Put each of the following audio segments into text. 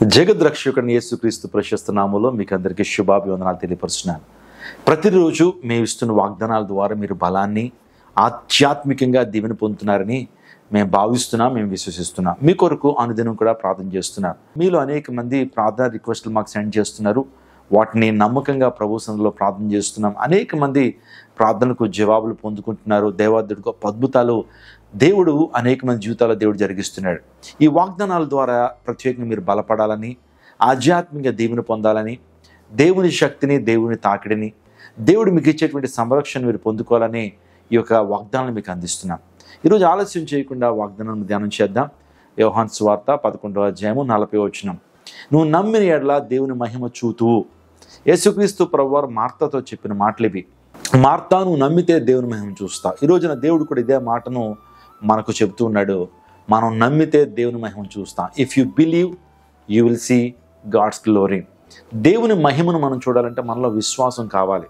జగద్రక్షకుని యేసుక్రీస్తు ప్రశస్త నామములో మీకు అందరికీ శుభాభివందనాలు తెలియపరుస్తున్నాను. ప్రతిరోజు మేము ఇస్తున్న వాగ్దానాల ద్వారా మీరు బలాన్ని ఆధ్యాత్మికంగా దీవెన పొందుతున్నారని మేము భావిస్తున్నాం, మేము విశ్వసిస్తున్నాం. మీ కొరకు అనుదినం కూడా ప్రార్థన చేస్తున్నాం. మీలో అనేక మంది ప్రార్థన రిక్వెస్ట్లు మాకు సెండ్ చేస్తున్నారు. వాటిని నమ్మకంగా ప్రభు సన్నిధిలో ప్రార్థన చేస్తున్నాం. అనేక మంది ప్రార్థనలకు జవాబులు పొందుకుంటున్నారు. దేవాదేవుడు గొప్ప అద్భుతాలు దేవుడు అనేక మంది జీవితాల్లో దేవుడు జరిగిస్తున్నాడు. ఈ వాగ్దానాల ద్వారా ప్రత్యేకంగా మీరు బలపడాలని, ఆధ్యాత్మిక దీవెన పొందాలని, దేవుని శక్తిని, దేవుని తాకిడిని, దేవుడు మీకు ఇచ్చేటువంటి సంరక్షణ మీరు పొందుకోవాలని ఈ యొక్క వాగ్దానాలు మీకు అందిస్తున్నాం. ఈరోజు ఆలస్యం చేయకుండా వాగ్దానాన్ని ధ్యానం చేద్దాం. యోహాను సువార్త 11వ అధ్యాయము 40వ వచనం. నువ్వు నమ్మిన ఎడల దేవుని మహిమ చూతువు. యేసుక్రీస్తు ప్రభువారు మార్తాతో చెప్పిన మాటలు ఇవి. మార్తా, నువ్వు నమ్మితే దేవుని మహిమ చూస్తావు. ఈ రోజున దేవుడు కూడా ఇదే మాటను మనకు చెబుతూ ఉన్నాడు. మనం నమ్మితే దేవుని మహిమను చూస్తాం. If you believe you will see God's glory. దేవుని మహిమను మనం చూడాలంటే మనలో విశ్వాసం కావాలి,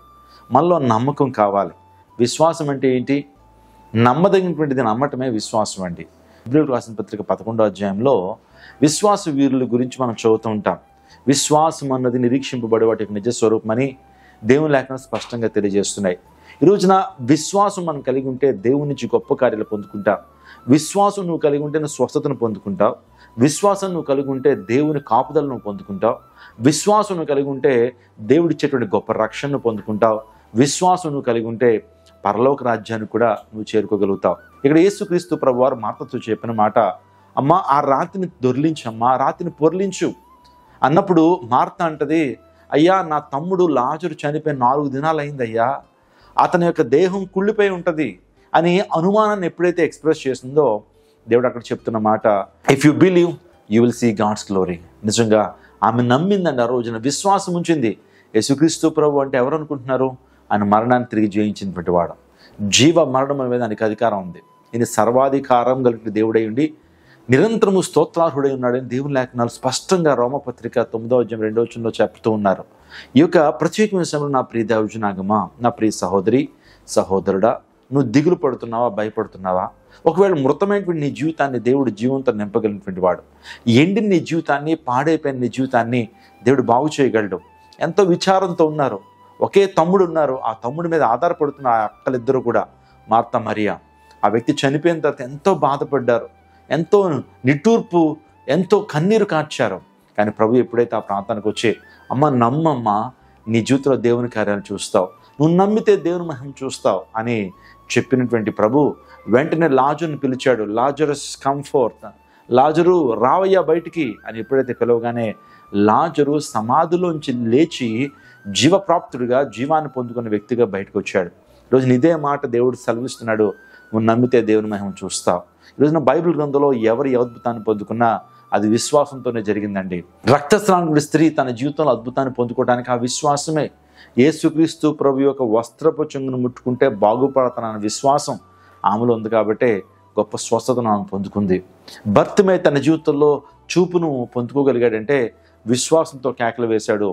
మనలో నమ్మకం కావాలి. విశ్వాసం అంటే ఏంటి? నమ్మదగినటువంటిది నమ్మటమే విశ్వాసం అండి. హెబ్రీయులకు రాసిన పత్రిక 11వ అధ్యాయంలో విశ్వాస వీరుల గురించి మనం చదువుతూ ఉంటాం. విశ్వాసం అన్నది నిరీక్షింపబడే వాటి యొక్క నిజ స్వరూపమని దేవుని లేఖనాలు స్పష్టంగా తెలియజేస్తున్నాయి. ఈ రోజున విశ్వాసం మనం కలిగి ఉంటే దేవుని నుంచి గొప్ప కార్యాలు పొందుకుంటావు. విశ్వాసం నువ్వు కలిగి ఉంటే నువ్వు స్వస్థతను పొందుకుంటావు. విశ్వాసం నువ్వు కలిగి ఉంటే దేవుని కాపుదలను నువ్వు పొందుకుంటావు. విశ్వాసం నువ్వు కలిగి ఉంటే దేవుడిచ్చేటువంటి గొప్ప రక్షణను పొందుకుంటావు. విశ్వాసం నువ్వు కలిగి ఉంటే పరలోక రాజ్యాన్ని కూడా నువ్వు చేరుకోగలుగుతావు. ఇక్కడ యేసుక్రీస్తు ప్రభువారు మార్తతో చెప్పిన మాట, అమ్మ ఆ రాతిని దొర్లించమ్మా, ఆ రాతిని పొర్లించు అన్నప్పుడు మార్త అంటది, అయ్యా నా తమ్ముడు లాజరు చనిపోయి 4 దినాలు అయిందయ్యా, అతని యొక్క దేహం కుళ్ళిపోయి ఉంటుంది అని అనుమానాన్ని ఎప్పుడైతే ఎక్స్ప్రెస్ చేసిందో దేవుడు అక్కడ చెప్తున్న మాట, if you believe you will see God's glory. నిజంగా ఆమె నమ్మిందండి. ఆ రోజున విశ్వాసం ఉంచింది. యేసుక్రీస్తు ప్రభు అంటే ఎవరు అనుకుంటున్నారు? ఆయన మరణాన్ని తిరిగి జయించినటువంటి వాడు. జీవ మరణం మీద ఆయనకి అధికారం ఉంది. ఈయన సర్వాధికారం కలిగిన దేవుడై ఉండి నిరంతరము స్తోత్రార్హుడై ఉన్నాడని దేవుని లేఖనాలు స్పష్టంగా రోమపత్రిక 9వ అధ్యాయం 2వ వచనంలో చెప్తూ ఉన్నారు. ఈ యొక్క ప్రత్యేకమైన సమయంలో నా ప్రియ దైవజనాగమా, నా ప్రియ సహోదరి సహోదరుడా, నువ్వు దిగులు పడుతున్నావా, భయపడుతున్నావా? ఒకవేళ మృతమైనటువంటి నీ జీవితాన్ని దేవుడు జీవంతో నింపగలిగినటువంటి వాడు. ఎండిన నీ జీవితాన్ని, పాడైపోయిన నీ జీవితాన్ని దేవుడు బాగు చేయగలడు. ఎంతో విచారంతో ఉన్నారు. ఒకే తమ్ముడు ఉన్నారు. ఆ తమ్ముడి మీద ఆధారపడుతున్న ఆ అక్కలిద్దరూ కూడా, మార్తా మరియా, ఆ వ్యక్తి చనిపోయిన తర్వాత ఎంతో బాధపడ్డారు, ఎంతో నిట్టూర్పు, ఎంతో కన్నీరు కార్చారు. కానీ ప్రభు ఎప్పుడైతే ఆ ప్రాంతానికి వచ్చి, అమ్మ నమ్మమ్మా, నీ జీవితంలో దేవుని కార్యాలు చూస్తావు, నువ్వు నమ్మితే దేవుని మహిమ చూస్తావు అని చెప్పినటువంటి ప్రభు వెంటనే లాజరుని పిలిచాడు. లాజరస్ కంఫోర్ట్, లాజరు రావయ్యా బయటికి అని ఎప్పుడైతే పిలవగానే లాజరు సమాధిలోంచి లేచి జీవప్రాప్తుడిగా, జీవాన్ని పొందుకున్న వ్యక్తిగా బయటకు వచ్చాడు. ఈరోజు ఇదే మాట దేవుడు సెలవిస్తున్నాడు, నువ్వు నమ్మితే దేవుని మహిమ చూస్తావు. ఈరోజున బైబిల్ గ్రంథంలో ఎవరు ఏ అద్భుతాన్ని పొందుకున్నా అది విశ్వాసంతోనే జరిగిందండి. రక్తస్రావం స్త్రీ తన జీవితంలో అద్భుతాన్ని పొందుకోవడానికి ఆ విశ్వాసమే. యేసుక్రీస్తు ప్రభు యొక్క వస్త్రపు చెంగును ముట్టుకుంటే బాగుపడతానన్న విశ్వాసం ఆమెలో ఉంది కాబట్టి గొప్ప స్వస్థతను ఆమె పొందుకుంది. భర్తమే తన జీవితంలో చూపును పొందుకోగలిగాడంటే విశ్వాసంతో కేకలు వేశాడు,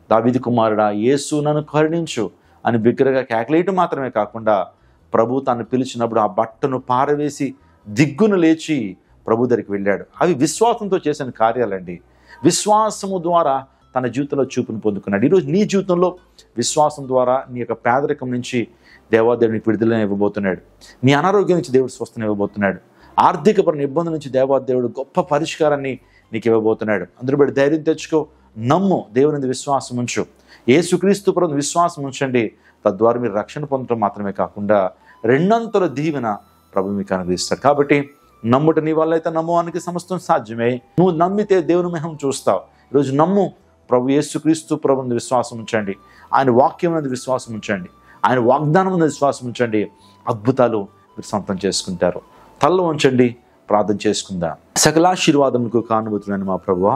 దావీదు కుమారుడా యేసు నన్ను కరుణించు అని బిగ్గరగా కేకలేయటం మాత్రమే కాకుండా ప్రభు తను పిలిచినప్పుడు ఆ బట్టను పారవేసి దిగ్గును లేచి ప్రభు దగ్గరికి వెళ్ళాడు. అవి విశ్వాసంతో చేసిన కార్యాలండి. విశ్వాసము ద్వారా తన జీవితంలో చూపును పొందుకున్నాడు. ఈరోజు నీ జీవితంలో విశ్వాసం ద్వారా నీ యొక్క పేదరికం నుంచి దేవాదేవుడు నీకు విడుదలను ఇవ్వబోతున్నాడు. నీ అనారోగ్యం నుంచి దేవుడు స్వస్థను ఇవ్వబోతున్నాడు. ఆర్థికపరమైన ఇబ్బందుల నుంచి దేవాదేవుడు గొప్ప పరిష్కారాన్ని నీకు ఇవ్వబోతున్నాడు. అందరూ బట్టి ధైర్యం తెచ్చుకో, నమ్ము, దేవుని విశ్వాసం ఉంచు, యేసుక్రీస్తు ప్రభువుని విశ్వాసం ఉంచండి. తద్వారా మీరు రక్షణ పొందడం మాత్రమే కాకుండా రెండంతల దీవెన ప్రభు మీకు అనుగ్రహిస్తాడు. కాబట్టి నమ్ముట నీ వల్ల అయితే నమ్మువానికి సమస్తం సాధ్యమే. నువ్వు నమ్మితే దేవుని మహిమ చూస్తావు. ఈరోజు నమ్ము, ప్రభు యేసుక్రీస్తు ప్రభువుని విశ్వాసం ఉంచండి, ఆయన వాక్యం అనేది విశ్వాసం ఉంచండి, ఆయన వాగ్దానం అనేది విశ్వాసం ఉంచండి. అద్భుతాలు మీరు సొంతం చేసుకుంటారు. తలలో ఉంచండి, ప్రార్థన చేసుకుందాం. సకలాశీర్వాదములకు కారణభూతులైన మా ప్రభువా,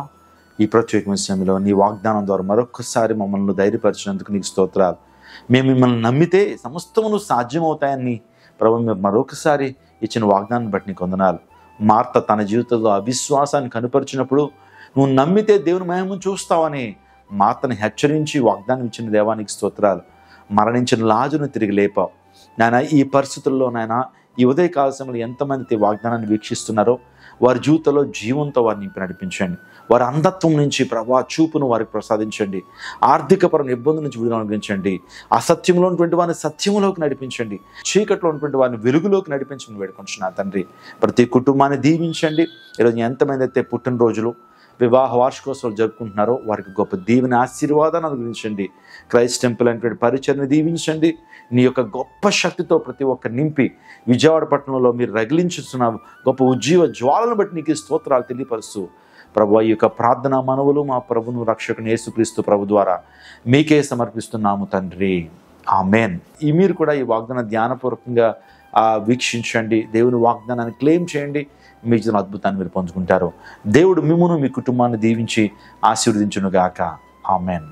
ఈ ప్రత్యేకమైన సమయంలో నీ వాగ్దానం ద్వారా మరొకసారి మమ్మల్ని ధైర్యపరిచినందుకు నీకు స్తోత్రాలు. మేము మిమ్మల్ని నమ్మితే సమస్తమును సాధ్యమవుతాయని ప్రభు మీరు మరొకసారి ఇచ్చిన వాగ్దానాన్ని బట్టి నీకు వందనాలు. మార్త తన జీవితంలో అవిశ్వాసాన్ని కనుపరిచినప్పుడు నువ్వు నమ్మితే దేవుని మహిమను చూస్తావని మార్తను హెచ్చరించి వాగ్దానం ఇచ్చిన దేవానికి స్తోత్రాలు. మరణించిన లాజరును తిరిగి లేపావు నాయన. ఈ పరిస్థితుల్లో నాయన ఈ ఉదయకాల సమయంలో ఎంతమంది అయితే వాగ్దానాన్ని వీక్షిస్తున్నారో వారి జీవితంలో జీవంతో వారిని నింపి నడిపించండి. వారి అంధత్వం నుంచి ప్రభా చూపును వారికి ప్రసాదించండి. ఆర్థికపరమైన ఇబ్బందుల నుంచి విడుదల అనుగ్రహించండి. అసత్యంలో ఉన్నటువంటి వారిని సత్యంలోకి నడిపించండి. చీకట్లో ఉన్నటువంటి వారిని వెలుగులోకి నడిపించమని వేడుకుంటున్నా తండ్రి. ప్రతి కుటుంబాన్ని దీవించండి. ఈరోజు ఎంతమంది అయితే పుట్టినరోజులు, వివాహ వార్షికోత్సవాలు జరుపుకుంటున్నారో వారికి గొప్ప దీవెన ఆశీర్వాదాన్ని అనుగ్రహించండి. క్రైస్ట్ టెంపుల్ అనేటువంటి పరిచర్ని దీవించండి. నీ యొక్క గొప్ప శక్తితో ప్రతి ఒక్క నింపి విజయవాడ పట్టణంలో మీరు రగిలించుతున్న గొప్ప ఉజ్జీవ జ్వాలను బట్టి నీకు స్తోత్రాలు తెలియపరుస్తూ ప్రభు ఈ యొక్క ప్రార్థనా మనవులు మా ప్రభును రక్షకుని యేసుక్రీస్తు ప్రభు ద్వారా మీకే సమర్పిస్తున్నాము తండ్రి. ఆమేన్. మీరు కూడా ఈ వాగ్దాన ధ్యానపూర్వకంగా వీక్షించండి. దేవుని వాగ్దానాన్ని క్లెయిమ్ చేయండి. మీ జీవితంలో అద్భుతాన్ని మీరు పొందుకుంటారు. దేవుడు మిమ్మును మీ కుటుంబాన్ని దీవించి ఆశీర్వదించునుగాక. ఆమేన్.